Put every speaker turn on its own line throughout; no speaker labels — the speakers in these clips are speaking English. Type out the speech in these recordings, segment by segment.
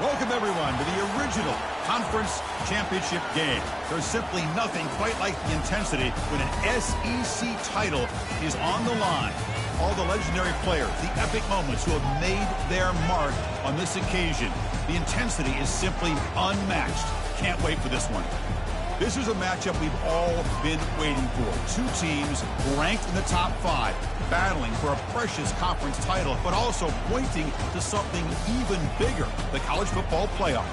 Welcome, everyone, to the original conference championship game. There's simply nothing quite like the intensity when an SEC title is on the line. All the legendary players, the epic moments who have made their mark on this occasion. The intensity is simply unmatched. Can't wait for this one. This is a matchup we've all been waiting for. Two teams ranked in the top 5, battling for a precious conference title, but also pointing to something even bigger, the college football playoff.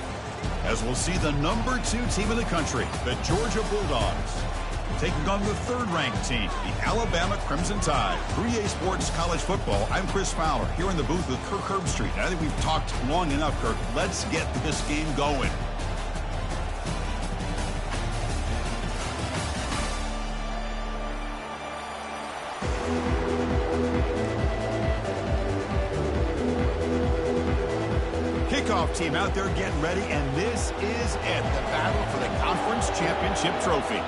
As we'll see the number 2 team in the country, the Georgia Bulldogs, taking on the 3rd-ranked team, the Alabama Crimson Tide. For EA Sports College Football, I'm Chris Fowler, here in the booth with Kirk Herbstreit. I think we've talked long enough, Kirk. Let's get this game going. Kickoff team out there getting ready, and this is it, the battle for the conference championship trophy.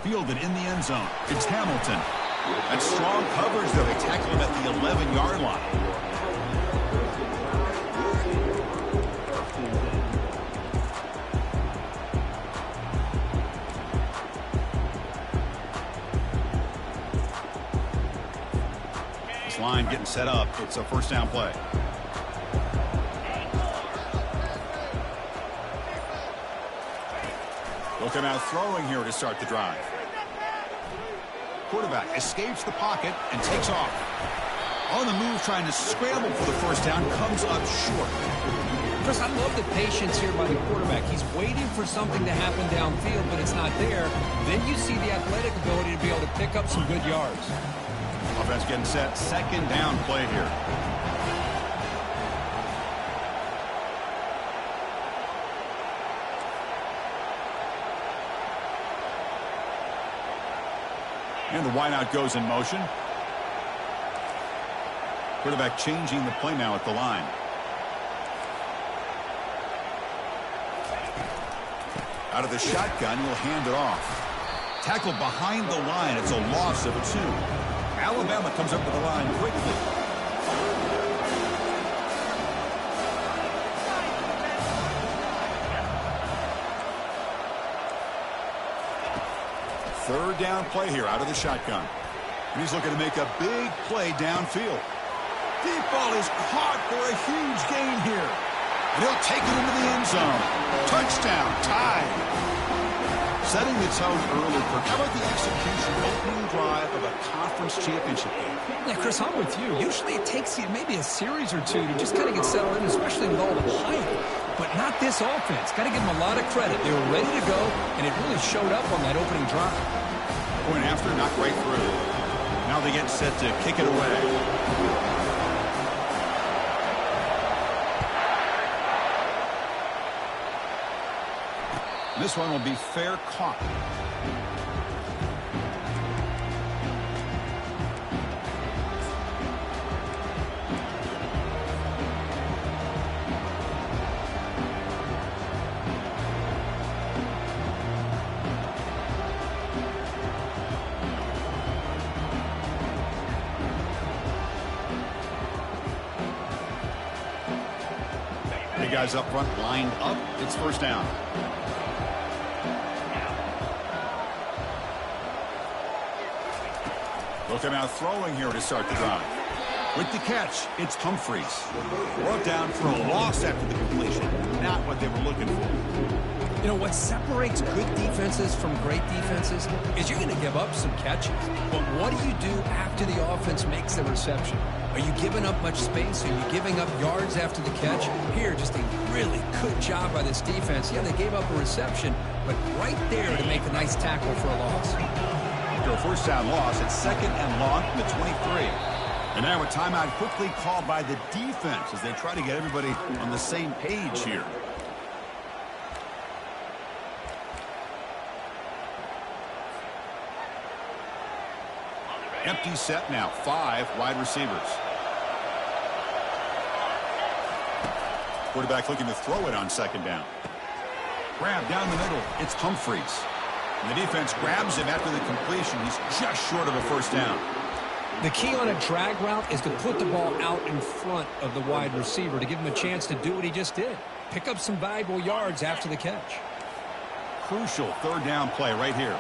Fielded in the end zone. It's Hamilton. That's strong coverage, though. They tackle him at the 11-yard line. Line getting set up. It's a first down play. Looking out throwing here to start the drive. Quarterback escapes the pocket and takes off. On the move, trying to scramble for the first down, comes up short.
Chris, I love the patience here by the quarterback. He's waiting for something to happen downfield, but it's not there. Then you see the athletic ability to be able to pick up some good yards.
Offense getting set. Second down play here. And the wideout goes in motion. Quarterback changing the play now at the line. Out of the shotgun, he'll hand it off. Tackle behind the line. It's a loss of 2. Alabama comes up with the line quickly. Third down play here out of the shotgun. And he's looking to make a big play downfield. Deep ball is caught for a huge gain here. And he'll take it into the end zone. Touchdown, Tide. Setting the tone early. How about the execution, opening drive of a conference championship game?
Yeah, Chris, I'm with you. Usually it takes you maybe a series or 2 to just kind of get settled in, especially with all the hype. But not this offense. Got to give them a lot of credit. They were ready to go, and it really showed up on that opening drive.
Point after, not right through. Now they get set to kick it away. This one will be fair caught. Big guys up front, lined up. It's first down. Looking out throwing here to start the drive. With the catch, it's Humphreys. Brought down for a loss after the completion. Not what they were looking for.
You know, what separates good defenses from great defenses is you're going to give up some catches. But what do you do after the offense makes the reception? Are you giving up much space? Are you giving up yards after the catch? Here, just a really good job by this defense. Yeah, they gave up a reception, but right there to make a nice tackle for a loss.
After a first down loss, it's second and long from the 23. And now a timeout quickly called by the defense as they try to get everybody on the same page here. Empty set now, 5 wide receivers. Quarterback looking to throw it on second down. Grab down the middle, it's Humphreys. And the defense grabs him after the completion. He's just short of a first down.
The key on a drag route is to put the ball out in front of the wide receiver to give him a chance to do what he just did. Pick up some valuable yards after the catch.
Crucial third down play right here.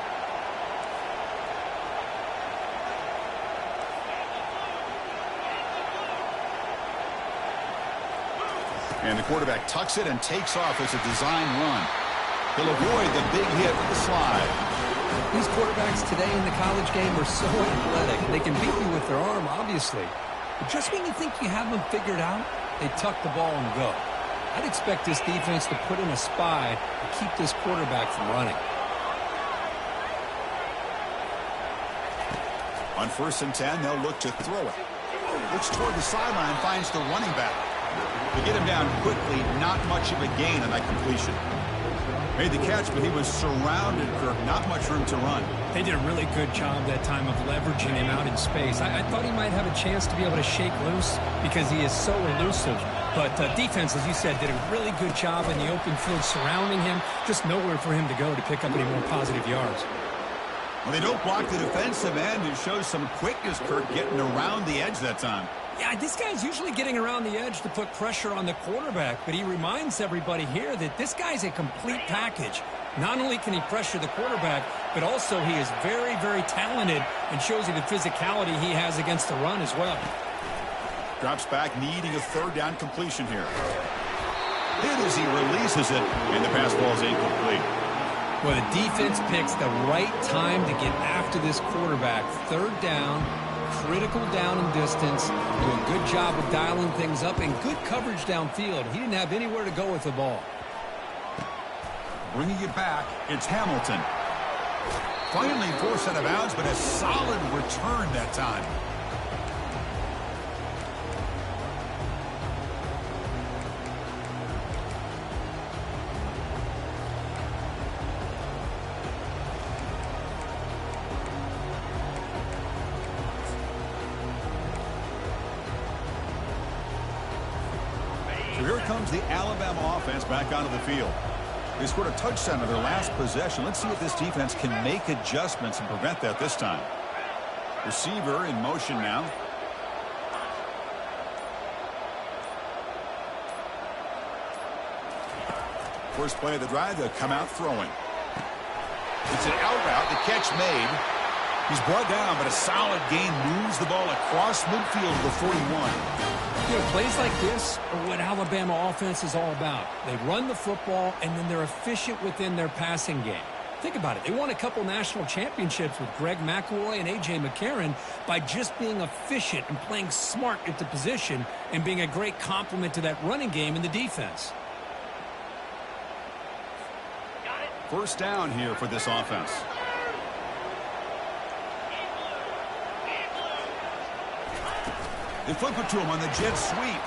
And the quarterback tucks it and takes off as a design run. He'll avoid the big hit with the slide.
These quarterbacks today in the college game are so athletic. They can beat you with their arm, obviously. But just when you think you have them figured out, they tuck the ball and go. I'd expect this defense to put in a spy to keep this quarterback from running.
On 1st and 10, they'll look to throw it. Looks toward the sideline, finds the running back. To get him down quickly, not much of a gain on that completion. Made the catch, but he was surrounded for not much room to run.
They did a really good job that time of leveraging him out in space. I thought he might have a chance to be able to shake loose because he is so elusive. But defense, as you said, did a really good job in the open field surrounding him. Just nowhere for him to go to pick up any more positive yards.
Well, they don't block the defensive end. It shows some quickness, Kirk, getting around the edge that time.
Yeah, this guy's usually getting around the edge to put pressure on the quarterback, but he reminds everybody here that this guy's a complete package. Not only can he pressure the quarterback, but also he is very, very talented and shows you the physicality he has against the run as well.
Drops back, needing a third down completion here. Hit as he releases it, and the pass ball is incomplete.
Well, the defense picks the right time to get after this quarterback. Third down, critical down and distance. Do a good job of dialing things up and good coverage downfield. He didn't have anywhere to go with the ball.
Bringing it back, it's Hamilton. Finally forced out of bounds, but a solid return that time. So here comes the Alabama offense back onto the field. They scored a touchdown on their last possession. Let's see if this defense can make adjustments and prevent that this time. Receiver in motion now. First play of the drive, they'll come out throwing. It's an out route, the catch made. He's brought down, but a solid gain moves the ball across midfield to the 41.
You know, plays like this are what Alabama offense is all about. They run the football, and then they're efficient within their passing game. Think about it. They won a couple national championships with Greg McElroy and A.J. McCarron by just being efficient and playing smart at the position and being a great complement to that running game in the defense.
First down here for this offense. They flip it to him on the jet sweep.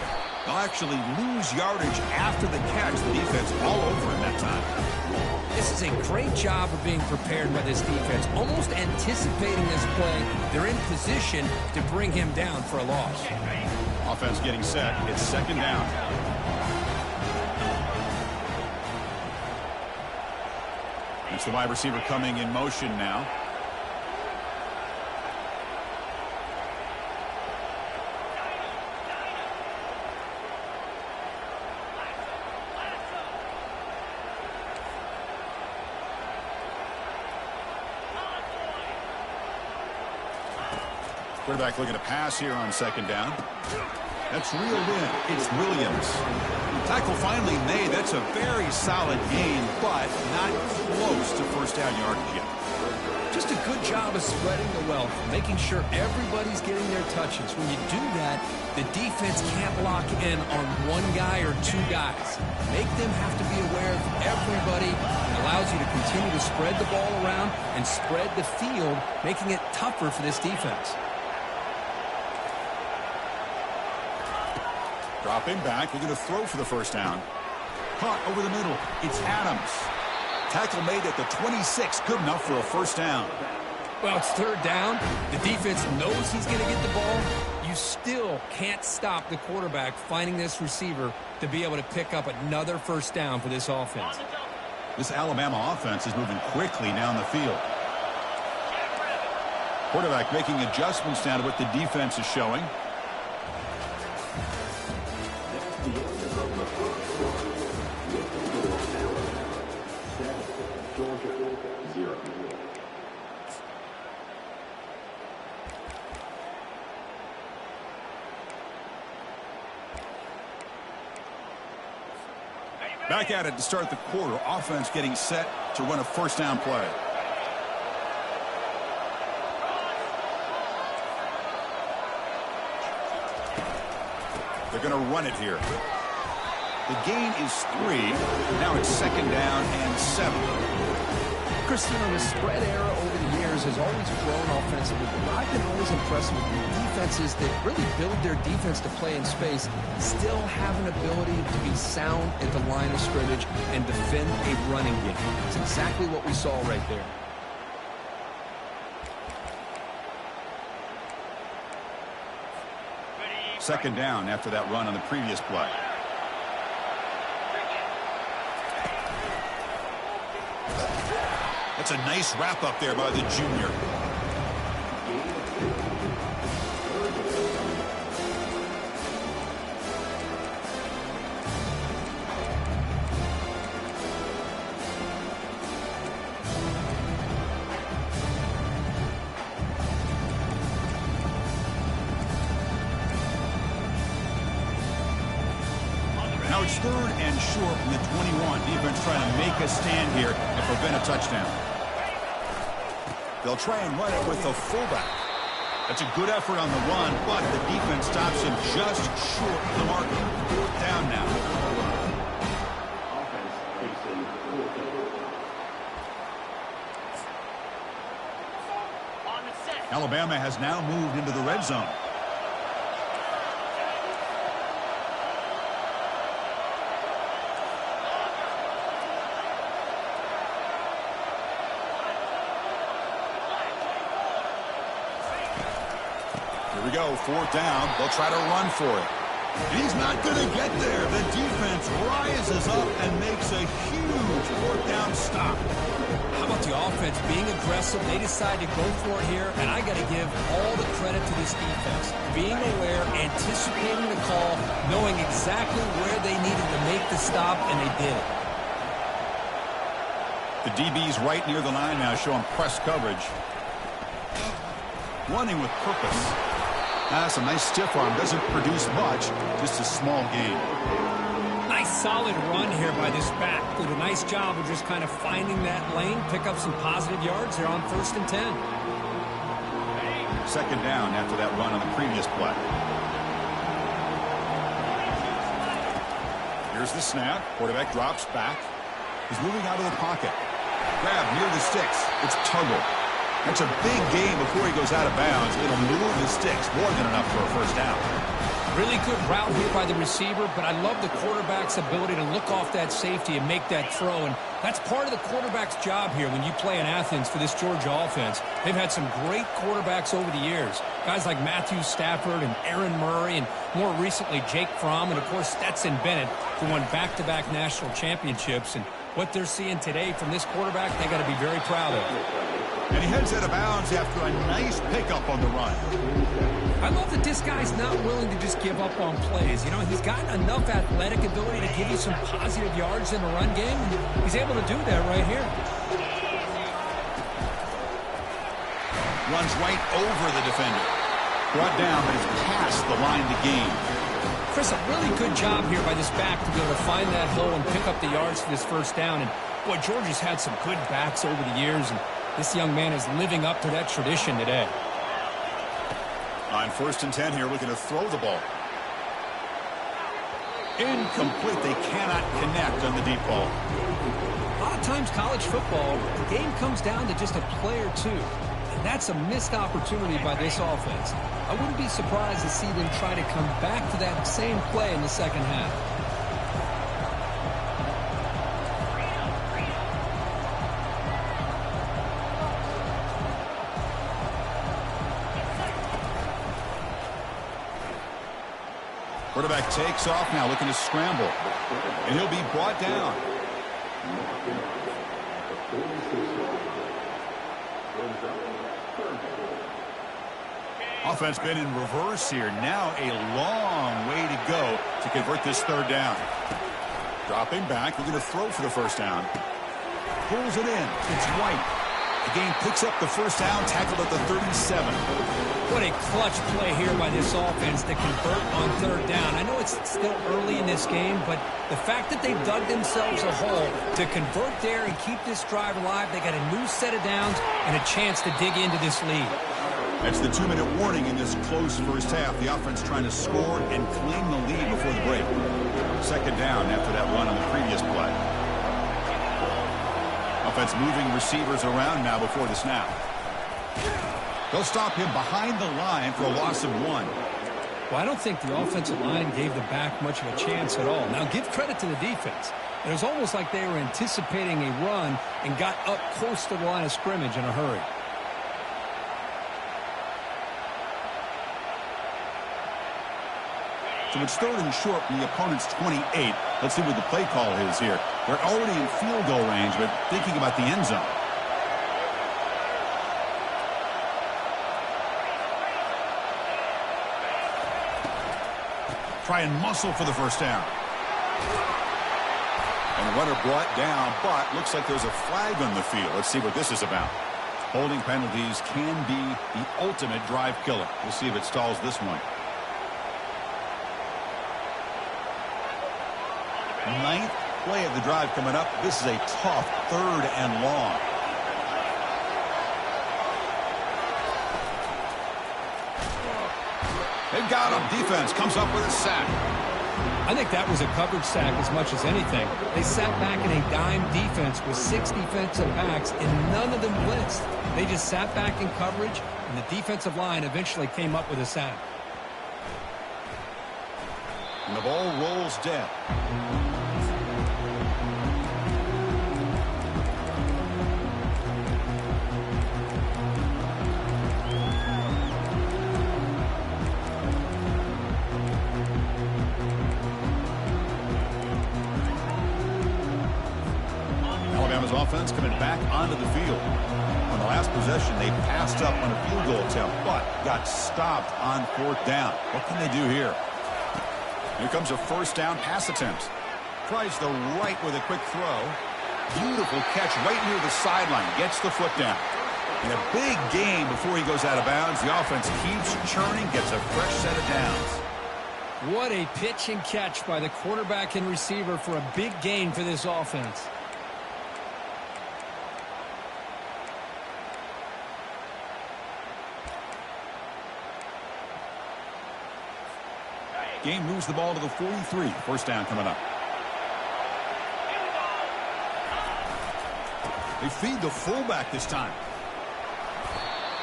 They'll actually lose yardage after the catch. The defense all over him that time.
This is a great job of being prepared by this defense. Almost anticipating this play. They're in position to bring him down for a loss.
Offense getting set. It's second down. It's the wide receiver coming in motion now. Quarterback looking to pass here on second down. That's reeled in. It's Williams. Tackle finally made. That's a very solid gain, but not close to first down yardage yet.
Just a good job of spreading the wealth, making sure everybody's getting their touches. When you do that, the defense can't lock in on one guy or two guys. Make them have to be aware of everybody. It allows you to continue to spread the ball around and spread the field, making it tougher for this defense.
Dropping back, looking to throw for the first down. Caught over the middle. It's Adams. Tackle made at the 26. Good enough for a first down.
Well, it's third down. The defense knows he's going to get the ball. You still can't stop the quarterback finding this receiver to be able to pick up another first down for this offense.
This Alabama offense is moving quickly down the field. Quarterback making adjustments now to what the defense is showing. Back at it to start the quarter. Offense getting set to run a first down play. They're going to run it here. The gain is 3. Now it's 2nd down and 7.
Christian, the spread era over the years has always grown offensively, but I've been always impressed with defenses that really build their defense to play in space, still have an ability to be sound at the line of scrimmage and defend a running game. It's exactly what we saw right there.
Second down after that run on the previous play. That's a nice wrap up there by the junior. Now it's 3rd and short from the 21. Defense trying to make a stand here and prevent a touchdown. They'll try and run it with the fullback. That's a good effort on the run, but the defense stops him just short of the marker. 4th down now. Alabama has now moved into the red zone. Here we go, 4th down. They'll try to run for it. He's not going to get there. The defense rises up and makes a huge 4th down stop.
How about the offense being aggressive? They decide to go for it here, and I got to give all the credit to this defense. Being aware, anticipating the call, knowing exactly where they needed to make the stop, and they did it.
The DB's right near the line now, showing press coverage. Running with purpose. That's a nice stiff arm. Doesn't produce much. Just a small gain.
Nice solid run here by this back. Did a nice job of just kind of finding that lane. Pick up some positive yards there on 1st and 10.
2nd down after that run on the previous play. Here's the snap. Quarterback drops back. He's moving out of the pocket. Grab near the sticks. It's Tuggle. That's a big gain before he goes out of bounds. It'll move the sticks, more than enough for a first down.
Really good route here by the receiver, but I love the quarterback's ability to look off that safety and make that throw. And that's part of the quarterback's job here when you play in Athens for this Georgia offense. They've had some great quarterbacks over the years. Guys like Matthew Stafford and Aaron Murray, and more recently Jake Fromm, and of course Stetson Bennett, who won back-to-back national championships. And what they're seeing today from this quarterback, they got to be very proud of.
And he heads out of bounds after a nice pickup on the run.
I love that this guy's not willing to just give up on plays. You know, he's got enough athletic ability to give you some positive yards in the run game. He's able to do that right here.
Runs right over the defender. Brought down, but it's past the line to gain.
Chris, a really good job here by this back to be able to find that hole and pick up the yards for this first down. And, boy, Georgia's had some good backs over the years, and this young man is living up to that tradition today.
On 1st and 10 here, looking to throw the ball. Incomplete. They cannot connect on the deep ball.
A lot of times college football, the game comes down to just a play or two. And that's a missed opportunity by this offense. I wouldn't be surprised to see them try to come back to that same play in the second half.
Quarterback takes off now, looking to scramble. And he'll be brought down. Offense been in reverse here. Now a long way to go to convert this third down. Dropping back, looking to throw for the first down. Pulls it in. It's White. The game picks up the first down, tackled at the 37.
What a clutch play here by this offense to convert on third down. I know it's still early in this game, but the fact that they've dug themselves a hole to convert there and keep this drive alive, they got a new set of downs and a chance to dig into this lead.
That's the 2-minute warning in this close first half. The offense trying to score and claim the lead before the break. Second down after that run on the previous play. Offense moving receivers around now before the snap. They'll stop him behind the line for a loss of 1.
Well, I don't think the offensive line gave the back much of a chance at all. Now, give credit to the defense. It was almost like they were anticipating a run and got up close to the line of scrimmage in a hurry.
So it's third and short from the opponent's 28. Let's see what the play call is here. They're already in field goal range, but thinking about the end zone. Try and muscle for the first down. And the runner brought down, but looks like there's a flag on the field. Let's see what this is about. Holding penalties can be the ultimate drive killer. We'll see if it stalls this one. Ninth play of the drive coming up. This is a tough third and long. They've got him. Defense comes up with a sack.
I think that was a coverage sack as much as anything. They sat back in a dime defense with 6 defensive backs, and none of them blitzed. They just sat back in coverage, and the defensive line eventually came up with a sack.
And the ball rolls dead. Alabama's offense coming back onto the field. On the last possession, they passed up on a field goal attempt, but got stopped on fourth down. What can they do here? Here comes a first down pass attempt. Tries the right with a quick throw. Beautiful catch right near the sideline. Gets the foot down. And a big gain before he goes out of bounds. The offense keeps churning, gets a fresh set of downs.
What a pitch and catch by the quarterback and receiver for a big gain for this offense.
Game moves the ball to the 43. First down coming up. They feed the fullback this time.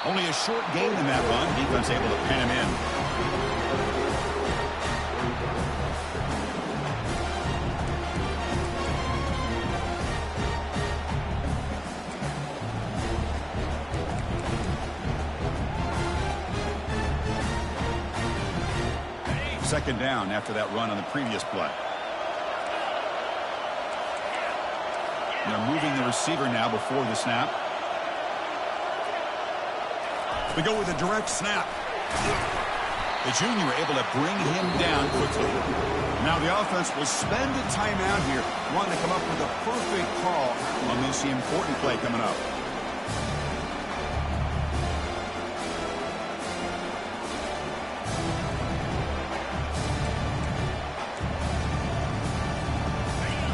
Only a short gain in that run. Defense able to pin him in. Second down after that run on the previous play. And they're moving the receiver now before the snap. We go with a direct snap. The junior able to bring him down quickly. Now the offense will spend a timeout here, wanting to come up with a perfect call on this important play coming up.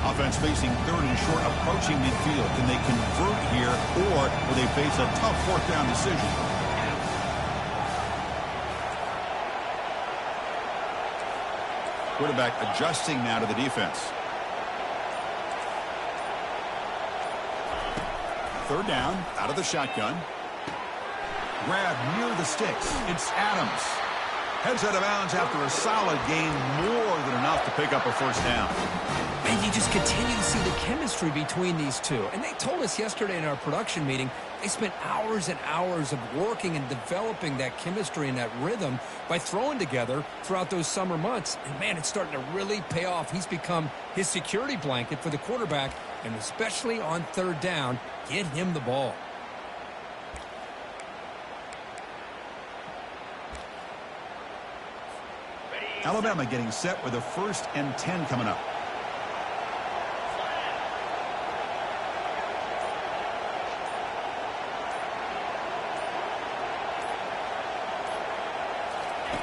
Offense facing third and short, approaching midfield. Can they convert here, or will they face a tough fourth down decision? Quarterback adjusting now to the defense. Third down, out of the shotgun. Grab near the sticks. It's Adams. Heads out of bounds after a solid gain, more than enough to pick up a first down.
And you just continue to see the chemistry between these two. And they told us yesterday in our production meeting, they spent hours and hours of working and developing that chemistry and that rhythm by throwing together throughout those summer months. And, man, it's starting to really pay off. He's become his security blanket for the quarterback, and especially on third down, get him the ball.
Alabama getting set with a 1st and 10 coming up.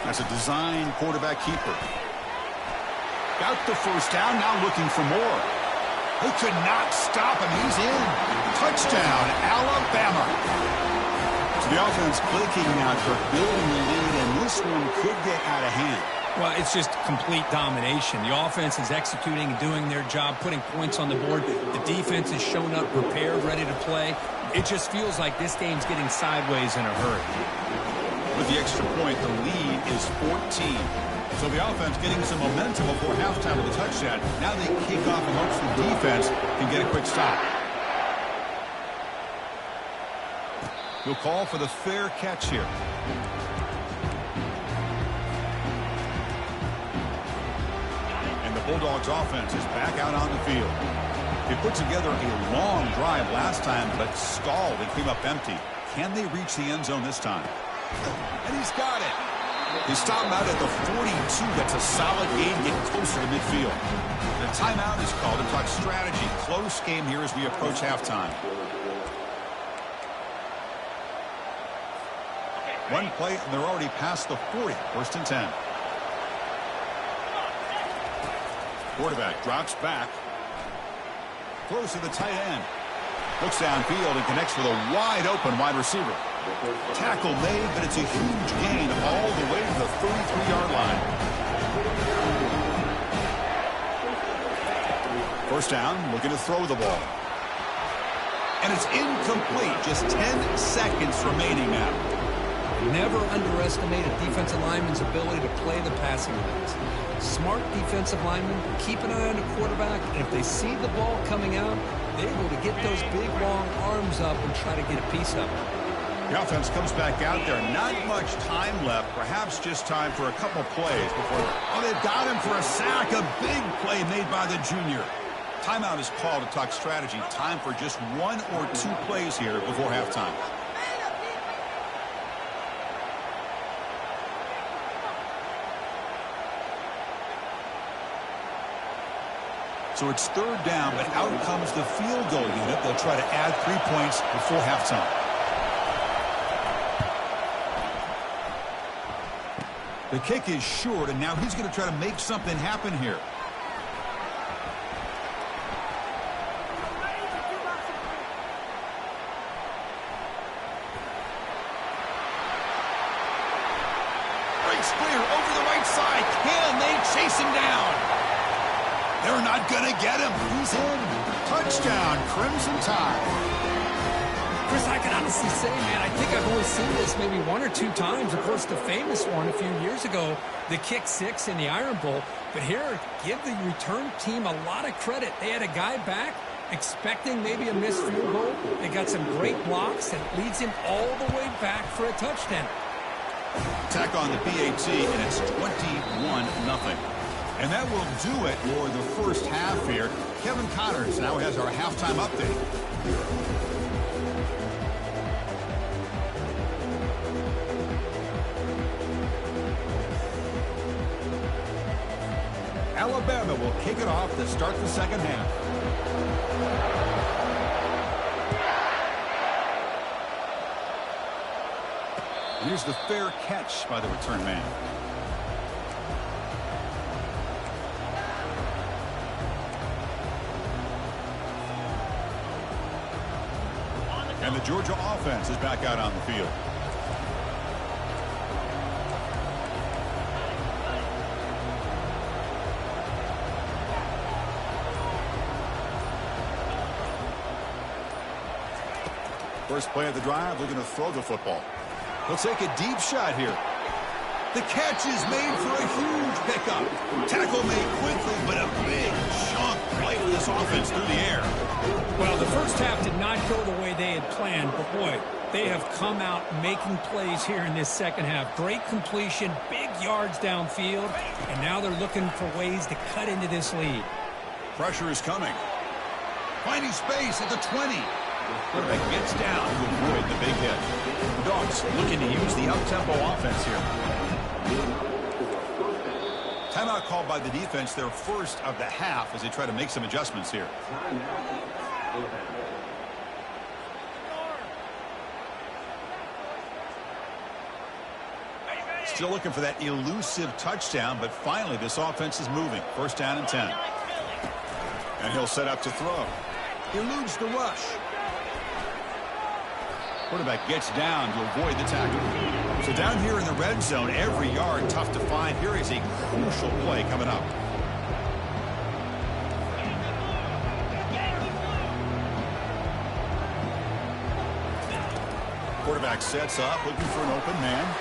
That's a design quarterback keeper. Got the 1st down, now looking for more. They could not stop him. He's in. Touchdown, Alabama. So the offense clicking out for building the lead, and this one could get out of hand.
Well, it's just complete domination. The offense is executing and doing their job, putting points on the board. The defense has shown up prepared, ready to play. It just feels like this game's getting sideways in a hurry.
With the extra point, the lead is 14. So the offense getting some momentum before halftime with a touchdown. Now they kick off and hopes the defense can get a quick stop. He'll call for the fair catch here. And the Bulldogs offense is back out on the field. They put together a long drive last time, but stalled and came up empty. Can they reach the end zone this time? And he's got it. They stop him out at the 42. That's a solid gain, getting closer to midfield. The timeout is called to talk strategy. Close game here as we approach halftime. One play, and they're already past the 40. 1st and 10. Quarterback drops back. Throws to the tight end. Looks downfield and connects with a wide-open wide receiver. Tackle made, but it's a huge gain all the way to the 33-yard line. 1st down, looking to throw the ball. And it's incomplete. Just 10 seconds remaining now.
Never underestimate a defensive lineman's ability to play the passing lanes. Smart defensive linemen keep an eye on the quarterback, and if they see the ball coming out, they're able to get those big, long arms up and try to get a piece of it.
The offense comes back out there. Not much time left. Perhaps just time for a couple plays before. Oh, they've got him for a sack. A big play made by the junior. Timeout is called to talk strategy. Time for just 1 or 2 plays here before halftime. So it's 3rd down, but out comes the field goal unit. They'll try to add 3 points before halftime. The kick is short, and now he's going to try to make something happen here. Breaks clear over the right side. Can they chase him down? They're not going to get him. He's in. Touchdown, Crimson Tide.
Chris, I can honestly say, man, I think I've only seen this maybe 1 or 2 times. Of course, the famous one a few years ago, the kick 6 in the Iron Bowl. But here, give the return team a lot of credit. They had a guy back expecting maybe a missed field goal. They got some great blocks that leads him all the way back for a touchdown.
Tack on the PAT, and it's 21-0. And that will do it for the first half here. Kevin Connors now has our halftime update. Alabama will kick it off to start the second half. Here's the fair catch by the return man. And the Georgia offense is back out on the field. First play of the drive, they're going to throw the football. They'll take a deep shot here. The catch is made for a huge pickup. Tackle made quickly, but a big chunk play for this offense through the air.
Well, the first half did not go the way they had planned, but boy, they have come out making plays here in this second half. Great completion, big yards downfield, and now they're looking for ways to cut into this lead.
Pressure is coming. Finding space at the 20. Quarterback gets down to avoid the big hit. Dogs looking to use the up-tempo offense here. Timeout called by the defense, their first of the half, as they try to make some adjustments here. Still looking for that elusive touchdown, but finally this offense is moving. First down and 10. And he'll set up to throw. Eludes the rush. Quarterback gets down to avoid the tackle. So down here in the red zone, every yard tough to find. Here is a crucial play coming up. Quarterback sets up, looking for an open man.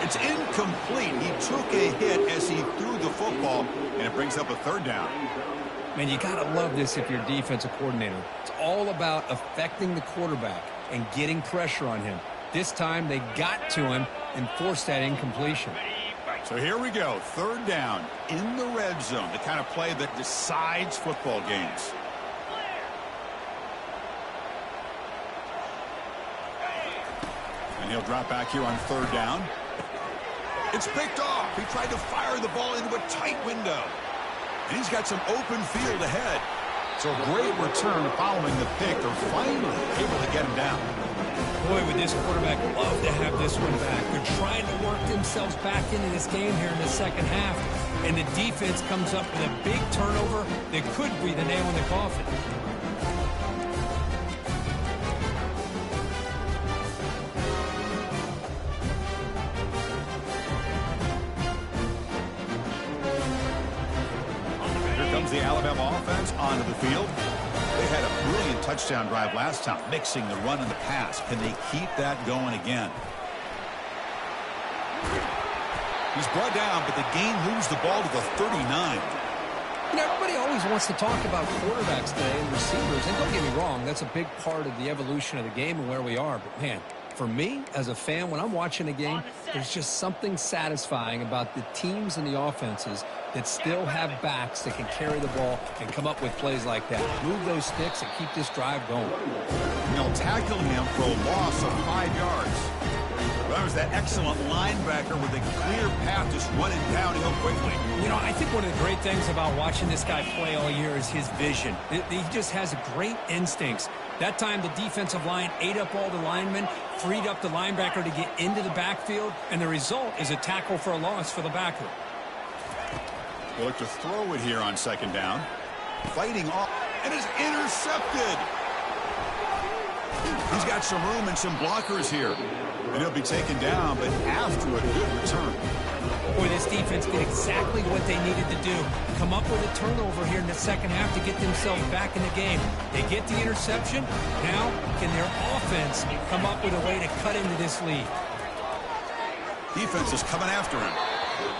It's incomplete. He took a hit as he threw the football, and it brings up a third down.
Man, you got to love this if you're a defensive coordinator. It's all about affecting the quarterback and getting pressure on him. This time they got to him and forced that incompletion.
So here we go. Third down in the red zone, the kind of play that decides football games. And he'll drop back here on third down. It's picked off. He tried to fire the ball into a tight window. And he's got some open field ahead. So a great return following the pick. They're finally able to get him down.
Boy, would this quarterback love to have this one back. They're trying to work themselves back into this game here in the second half. And the defense comes up with a big turnover that could be the nail in the coffin.
The Alabama offense onto the field. They had a brilliant touchdown drive last time, mixing the run and the pass. Can they keep that going again? He's brought down, but the game moves the ball to the 39.
You know, everybody always wants to talk about quarterbacks today and receivers, and don't get me wrong, that's a big part of the evolution of the game and where we are. But, man, for me, as a fan, when I'm watching a game, there's just something satisfying about the teams and the offenses that still have backs that can carry the ball and come up with plays like that. Move those sticks and keep this drive going.
And they'll tackle him for a loss of 5 yards. That was that excellent linebacker with a clear path just running downhill quickly.
You know, I think one of the great things about watching this guy play all year is his vision. He just has great instincts. That time, the defensive line ate up all the linemen, freed up the linebacker to get into the backfield, and the result is a tackle for a loss for the backer.
They look to throw it here on second down. Fighting off, and is intercepted. He's got some room and some blockers here. And he'll be taken down, but after a good return.
Boy, this defense did exactly what they needed to do. Come up with a turnover here in the second half to get themselves back in the game. They get the interception. Now, can their offense come up with a way to cut into this lead?
Defense is coming after him.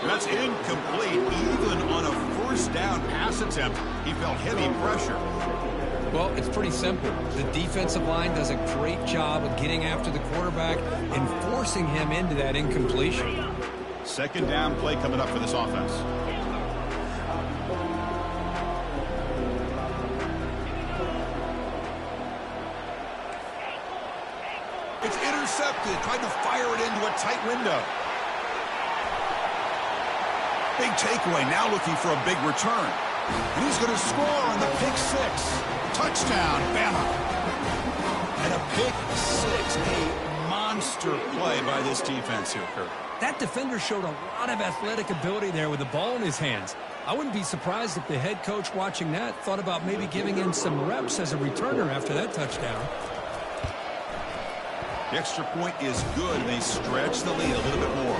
That's incomplete. Even on a first down pass attempt, he felt heavy pressure.
Well, it's pretty simple. The defensive line does a great job of getting after the quarterback and forcing him into that incompletion.
Second down play coming up for this offense. It's intercepted. Tried to fire it into a tight window. Big takeaway. Now looking for a big return. And he's going to score on the pick six. Touchdown, Bama. And a pick six. A monster play by this defense here, Kurt.
That defender showed a lot of athletic ability there with the ball in his hands. I wouldn't be surprised if the head coach watching that thought about maybe giving him some reps as a returner after that touchdown.
The extra point is good. They stretch the lead a little bit more.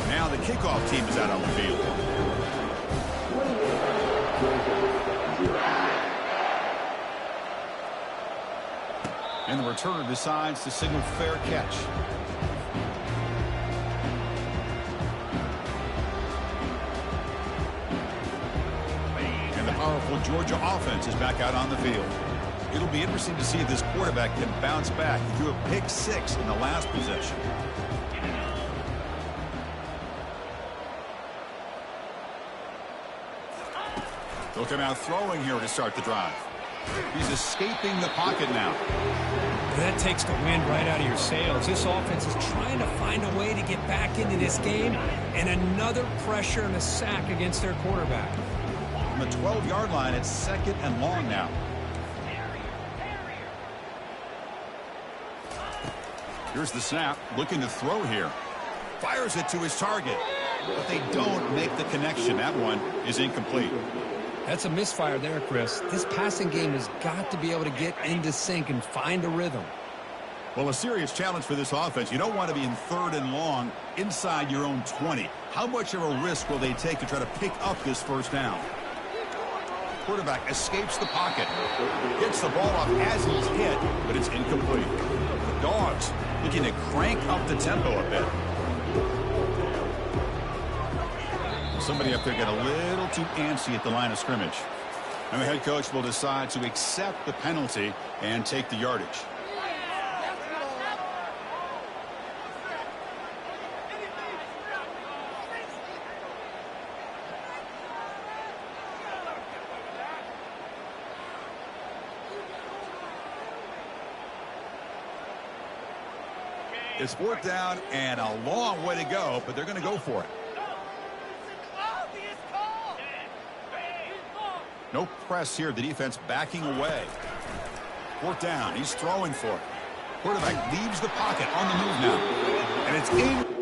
Now the kickoff team is out on the field. And the returner decides to signal fair catch. And the powerful Georgia offense is back out on the field. It'll be interesting to see if this quarterback can bounce back. He threw a pick six in the last possession. They'll come out throwing here to start the drive. He's escaping the pocket now.
That takes the wind right out of your sails. This offense is trying to find a way to get back into this game, and another pressure and a sack against their quarterback.
On the 12-yard line, it's 2nd and long now. Here's the snap, looking to throw here. Fires it to his target, but they don't make the connection. That one is incomplete.
That's a misfire there, Chris. This passing game has got to be able to get into sync and find a rhythm.
Well, a serious challenge for this offense. You don't want to be in 3rd and long inside your own 20. How much of a risk will they take to try to pick up this first down? Quarterback escapes the pocket. Gets the ball off as he's hit, but it's incomplete. The Dogs looking to crank up the tempo a bit. Somebody up there got a little too antsy at the line of scrimmage. And the head coach will decide to accept the penalty and take the yardage. It's 4th down and a long way to go, but they're going to go for it. No press here. The defense backing away. 4th down. He's throwing for it. Quarterback leaves the pocket on the move now. And it's in.